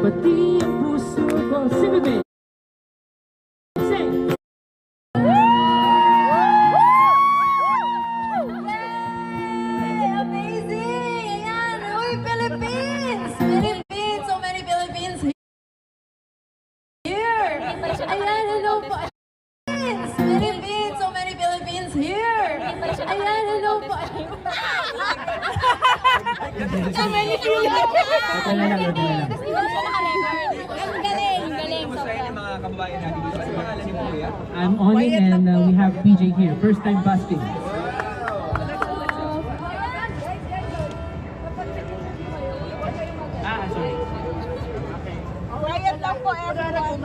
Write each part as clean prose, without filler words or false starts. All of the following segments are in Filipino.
pati ang puso ko. Sing with me. Sing! Amazing! Ayan! Uy, Philippines! Philippines! So many Philippines here! Ayan, hello po! Philippines! So many Philippines here! Ayan, hello po! So many Philippines! Ito na lang, ito na lang. Ang galing! Ang galing! Kumusta yung mga kababayan natin dito? Ano pangalan ni Kuya? I'm on it and we have PJ here. First time busking. Sorry. Quiet lang po, everyone!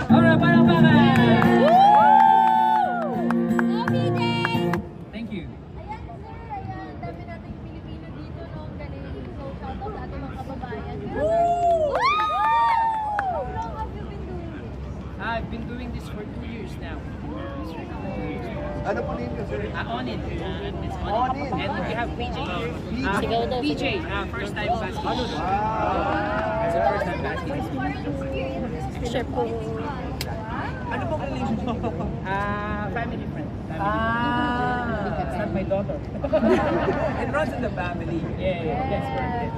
Alright, palakpakan! Go, PJ! Thank you. Ayan, sir. Ayan, dami nating Pilipino dito, no? Ang galing. So, shout out sa ating mga kababayan. Woo! How long have you been doing this? I've been doing this for 2 years now. Ano po name ka, sir? On it. It's On it. And we have PJ here. Sigaw daw, PJ, first time basking. It's a first time basking. Sure po. Ano pong relationship? Family friend. It's not my daughter. It runs in the family. Yeah, that's correct.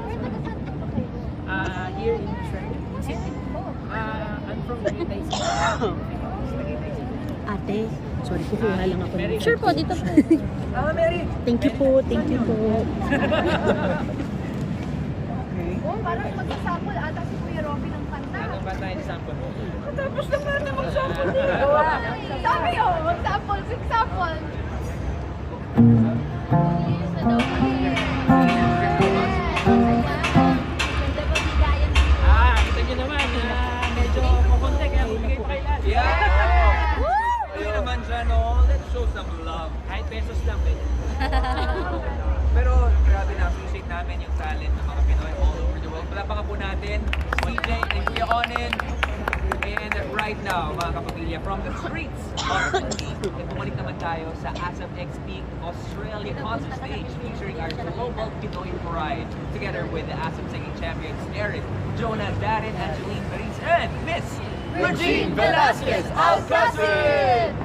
Here in Sydney. I'm from Tagaytay City. Ate, sorry, kukuha lang ako. Very Sure po, dito po. Mary! Thank you po, thank you po. Oh, parang magsasample ata si Kuya Robby ng kanta. Ano ba tayo sample? Tapos naman na mag-sample. Sabi oh, mag-sample, sample. Yes, na daw kayo. Ganda ba bigayan dito? Kita nyo naman, medyo kukunti kaya bumigay pa kay Laz. Yeah! Ayun naman siya, no? Let's show some love. Kahit pesos lang, pwede. Pero grabe na, appreciate namin yung talent ng mga Pinoy all over the world. Palapakan po natin, CJ and Kuya Onin. And right now, mga kapamilya, from the streets of Sydney, bumalik naman tayo sa ASAP X Peak Australia concert stage featuring our global Pinoy pride together with the ASAP singing champions Eric, Jonah, Darren, Angeline, Maris, and Miss Regine Velasquez Alcacid!